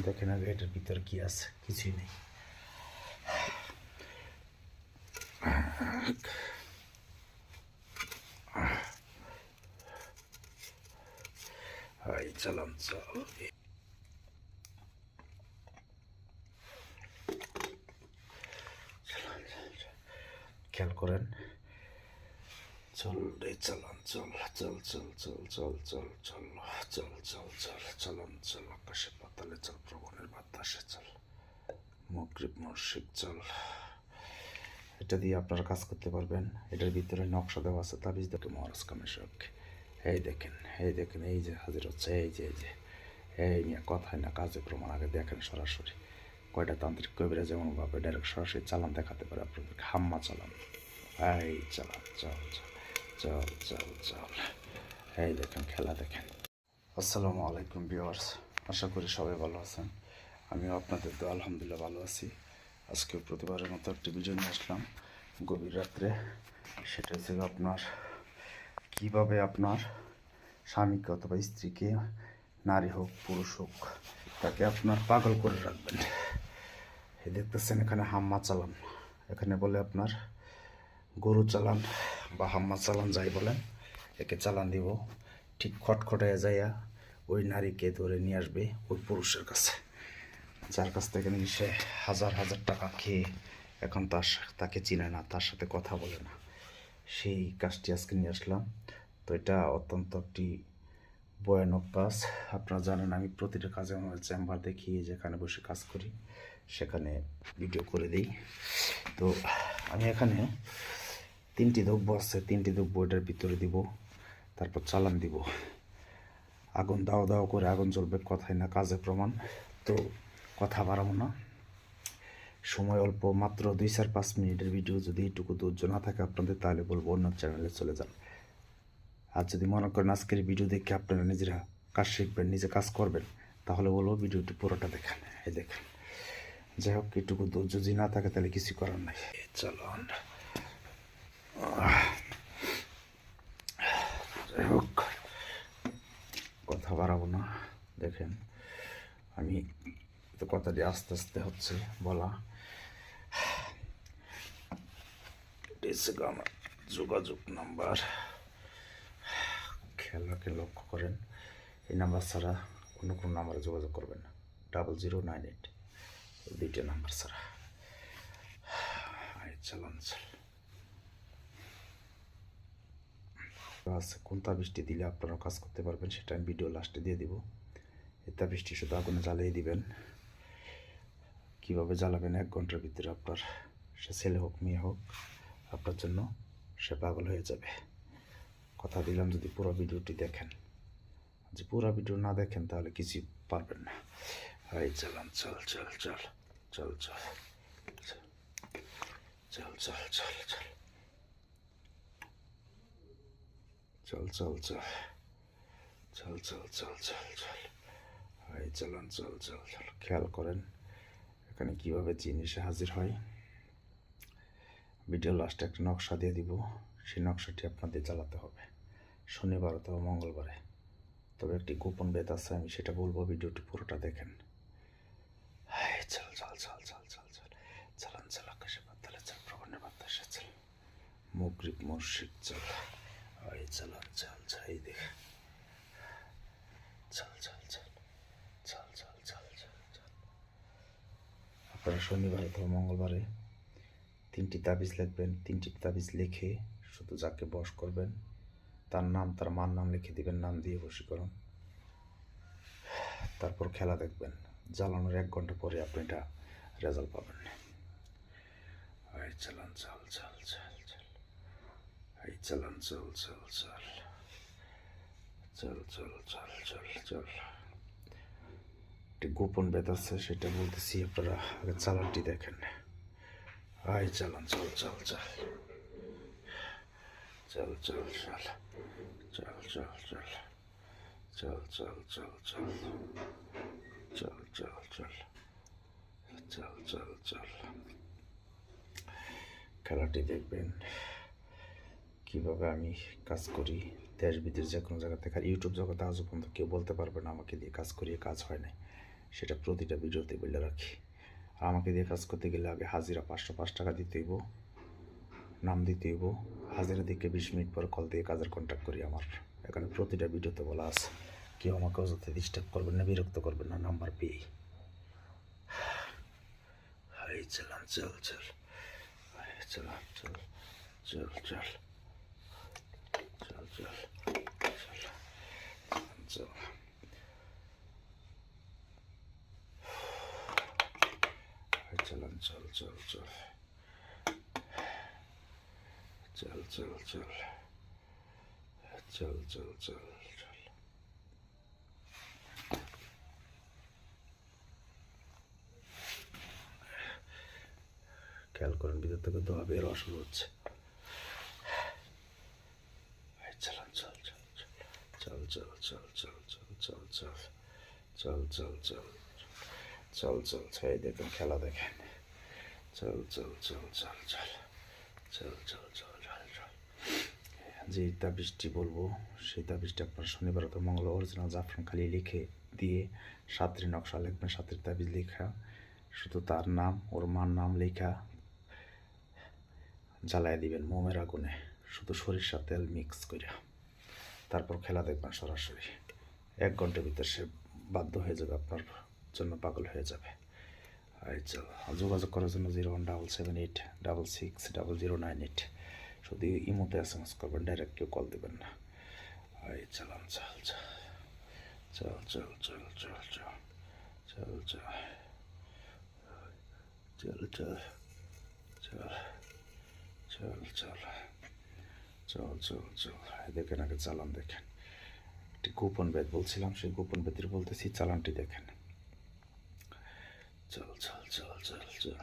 দেখেন আগে এটার ভিতরে কি আছে, কিছুই নেই। হাই চালান চল, খেয়াল করেন। চল রে চালান চল, চল চল চল চল চল চল চল চল চল চালান চল, আকাশে পাতালে চল, প্রবণের বাতাসে চল, মগরিব মশরিক চল। এটা দিয়ে আপনারা কাজ করতে পারবেন। এটার ভিতরে নকশা দেওয়া আছে, তাবিজ দেখে মহারাজ কামেশক। এই দেখেন, এই দেখেন, এই যে হাজির হচ্ছে, এই যে এই নিয়ে কথায় না কাজে প্রমাণ। আগে দেখেন সরাসরি কয়টা তান্ত্রিক কবিরা যেমন ভাবে ডাইরেক্ট সরাসরি চালান দেখাতে পারে আপনাদেরকে। হাম্মা চালান, এই চালান চল চল চল চল। এই দেখেন, খেলা দেখেন। আসসালামু আলাইকুম ভিউয়ার্স, আশা করি সবাই ভালো আছেন। আমিও আপনাদের তো আলহামদুলিল্লাহ ভালো আছি। আজকে প্রতিবারের মতো একটি ভিডিও নিয়ে আসলাম গভীর রাত্রে। সেটা হচ্ছে আপনার কীভাবে আপনার স্বামীকে অথবা স্ত্রীকে, নারী হোক পুরুষ হোক, তাকে আপনার পাগল করে রাখবেন। এই দেখতেছেন এখানে হাম্মা চালান, এখানে বলে আপনার গরু চালান বা হাম্মা চালান যাই বলেন, একে চালান দিব। ঠিক খটখটায় যাইয়া ওই নারীকে ধরে নিয়ে আসবে ওই পুরুষের কাছে, যার কাছ থেকে নিয়ে সে হাজার হাজার টাকা খেয়ে এখন তাকে চিনে না, তার সাথে কথা বলে না। সেই কাজটি আজকে নিয়ে আসলাম। তো এটা অত্যন্ত একটি ভয়ানক কাজ। আপনারা জানেন আমি প্রতিটা কাজে আমার চেম্বার দেখি, যেখানে বসে কাজ করি সেখানে ভিডিও করে দিই। তো আমি এখানে 3টি দ্রব্য আছে, 3টি দ্রব্য এটার ভিতরে দিব, তারপর চালান দিব। আগুন দাও দাও করে আগুন জ্বলবে, কথাই না কাজে প্রমাণ। তো কথা বাড়াবো না, সময় অল্প, মাত্র 2-4-5 মিনিটের ভিডিও। যদি এইটুকু ধৈর্য না থাকে আপনাদের, তাহলে বলবো অন্য চ্যানেলে চলে যান। আর যদি মনে করেন আজকের ভিডিও দেখে আপনারা নিজেরা কাজ শিখবেন, নিজে কাজ করবেন, তাহলে বলবো ভিডিওটি পুরোটা দেখেন। এই দেখেন, যাই হোক, এইটুকু ধৈর্য যদি না থাকে তাহলে কিছু করার নাই। চলো যাই হোক, কথা বাড়াবো না। দেখেন আমি তো কথাটি আস্তে আস্তে হচ্ছে বলা। আমার যোগাযোগ নাম্বার, খেলাকে লক্ষ্য করেন। এই নাম্বার ছাড়া অন্য কোনো নাম্বারে যোগাযোগ করবেন না। 0098, 2টা নাম্বার ছাড়া। চালান আছে। কোন তাবিজটি দিলে আপনারা কাজ করতে পারবেন সেটা আমি ভিডিও লাস্টে দিয়ে দিব। এই তাবিজটি শুধু আগুনে জ্বালিয়ে দিবেন। কীভাবে জ্বালাবেন, 1 ঘন্টার ভিতরে আপনার, সে ছেলে হোক মেয়ে হোক, আপনার জন্য সে পাগল হয়ে যাবে। কথা দিলাম যদি পুরো ভিডিওটি দেখেন। যদি পুরো ভিডিও না দেখেন তাহলে কিছু পারবেন না। এই চালান চল চল চল চল চল চল চল চল চল চল চল চল চল চল চল চল চল। এই চালান চল চল চল। খেয়াল করেন এখানে কীভাবে জিনিসে হাজির হয়। ভিডিও লাস্টে একটা নকশা দিয়ে দিব, সেই নকশাটি আপনাদের চালাতে হবে শনিবার অথবা মঙ্গলবারে। তবে একটি গোপন বেদ আছে, আমি সেটা বলবো, ভিডিওটি পুরোটা দেখেন। চল চল চল চল চল চল চালান চল, আকাশে পাতালে চল, প্রবণের বাতাসে চল, মগরিব মশরিক চল। এই চালান চল চল, এই দেখ, চল চল চল চল চল চল চল চল। আপনারা শনিবার অথবা মঙ্গলবারে 3টি তাবিজ লিখবেন। 3টি তাবিজ লিখে শুধু যাকে বশ করবেন তার নাম, তার মার নাম লিখে দিবেন, নাম দিয়ে বশীকরণ। তারপর খেলা দেখবেন, জ্বালানোর 1 ঘন্টা পরে আপনি এটা রেজাল্ট পাবেন। এই চালান চল চল চল চল, এই চালান চল চল চল চল চল চল চল চল। একটি গোপন বেদ আছে, সেটা বলতেছি, আপনারা আগে চালানটি দেখেন। এই চালান চল চল চল চল চল চল চল চল চল চল চল চল চল চল চল চল চল চল চল। খেলাটি দেখবেন কীভাবে আমি কাজ করি, দেশ বিদেশ যে কোনো জায়গা থেকে। আর ইউটিউব জগতে আজও পর্যন্ত কেউ বলতে পারবে না আমাকে দিয়ে কাজ করিয়ে কাজ হয় নাই। সেটা প্রতিটা ভিডিওতে বলে রাখি। আর আমাকে দিয়ে কাজ করতে গেলে আগে হাজিরা 505 টাকা দিতে হইব, নাম দিতে হইব। হাজিরা দিকে 20 মিনিট পরে কল দিয়ে কাজের কন্ট্যাক্ট করি। আমার এখানে প্রতিটা ভিডিওতে বলা আছে, কেউ আমাকে অযথা ডিস্টার্ব করবেন না, বিরক্ত করবেন না নাম্বার পেয়েই। এই চালান, চল চল চালান, চল চল চল চল চল চল চালান, চল চল চল চল চল চল চল চল চল চল। খেয়াল করেন ভিতর থেকে দোয়া বের হওয়া শুরু হচ্ছে। চালান, চল চল চল চল চল চল চল চল চল চল চল চল চল চল। এই দেখুন খেলা দেখেন। চল চল চল চল চল চল চল চল চল চল। যে তাবিজটি বলবো সেই তাবিজটি আপনার শনিবার অথবা মঙ্গলবার অরিজিনাল জাফরান খালি লিখে দিয়ে 7টি নকশা লিখবেন, 7টি তাবিজ লেখা, শুধু তার নাম ওর মার নাম লেখা জ্বালায় দিবেন মোমের আগুনে, শুধু সরিষার তেল মিক্স করে। তারপর খেলা দেখবেন সরাসরি 1 ঘন্টার ভিতর সে বাধ্য হয়ে যাবে, আপনার জন্য পাগল হয়ে যাবে। চল, যোগাযোগ করার জন্য 01778660098। শুধু ইমোতে SMS করবেন, ডাইরেক্ট কেউ কল দেবেন না। চালান, চল চল চল চল চল চল চল চল চল চল চল চল চল চল চল চল চল। দেখেন আগে চালান দেখেন। একটি গোপন বেদ বলছিলাম, সেই গোপন বেদের বলতেছি, চালানটি দেখেন। চল চল চল চল চল।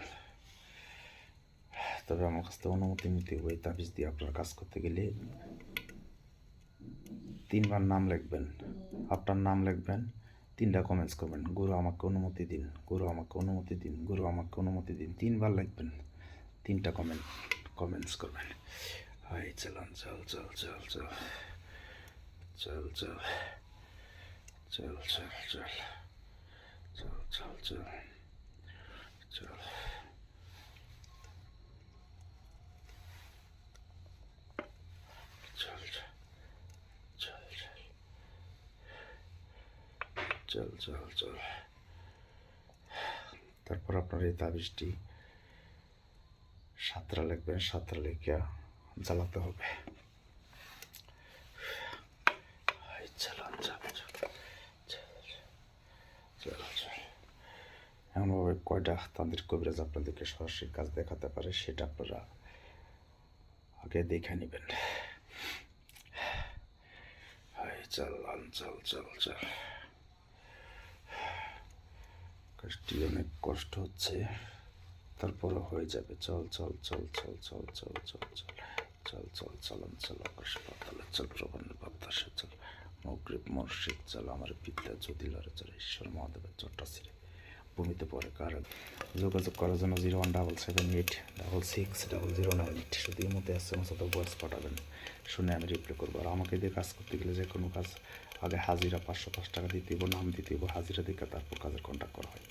তবে আমার কাছ থেকে অনুমতি নিতে হবে। এই তাবিজ দিয়ে আপনার কাজ করতে গেলে 3বার নাম লিখবেন, আপনার নাম লিখবেন, 3টা কমেন্টস করবেন, গুরু আমাকে অনুমতি দিন, গুরু আমাকে অনুমতি দিন, গুরু আমাকে অনুমতি দিন। 3বার লিখবেন, 3টা কমেন্টস করবেন। চালান, চল চল চল চল চল চল চল চল চল চল চল চল চল চল চল চল। তারপর আপনার এই তাবিজটি 7টা লিখবেন, 7টা লিখে জ্বালাতে হবে। এমনভাবে কয়টা তান্ত্রিক কবিরাজ আপনাদেরকে সরাসরি কাজ দেখাতে পারে সেটা আপনারা আগে দেখে নেবেন। চালান, চল চল চল। কাজটি অনেক কষ্ট হচ্ছে, তারপরে হয়ে যাবে। চল চল চল চল চল চল চল চল চল চল চালান, চল আকাশ পাতালে চল, প্রবন্ধের বাতাসে চল, মগ্রিব মর্শিদ চল, আমার বিদ্যা জ্যোতিলারে চল, ঈশ্বর মহাদেবের চট্টা ছিঁড়ে ভূমিতে পড়ে কার। যোগাযোগ করার জন্য 01778660098। শুধু এর মধ্যে SMS অথবা ভয়েস পাঠাবেন, শুনে আমি রিপ্লাই করবো। আর আমাকে দিয়ে কাজ করতে গেলে যে কোনো কাজ আগে হাজিরা 505 টাকা দিতে হইব, নাম দিতে হইব, হাজিরা দিকে তারপর কাজের কন্ট্যাক্ট করা হয়।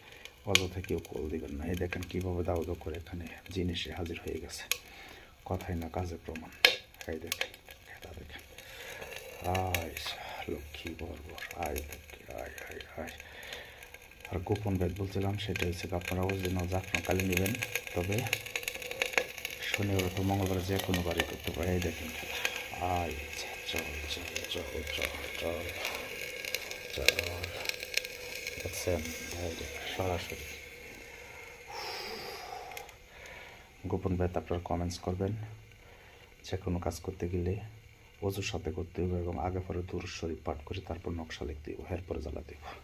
অযথা কেউ কল দিবেন না। এই দেখেন কীভাবে দাও করে এখানে জিনিসে হাজির হয়ে গেছে, কথাই না কাজের প্রমাণ। এই দেখেন, খেলা দেখেন। লক্ষ্মী বর্বর, লক্ষ্মী, আর গোপন বেদ বলছিলাম, সেটা হচ্ছে আপনারা অরিজিনাল জাফরান কালি নেবেন, তবে শনিবার অথবা মঙ্গলবার যে কোনো বাড়ি করতে পারে। এই দেখেন খেলা। চল চল চল চল চল চল। দেখছেন সরাসরি গোপন বেদ আপনারা কমেন্টস করবেন। যে কোনো কাজ করতে গেলে অজুর সাথে করতে হবে এবং আগে পরে দুরূদ শরীফ পাঠ করে তারপর নকশা লিখতে হবে, এরপরে জ্বালাতে হবে।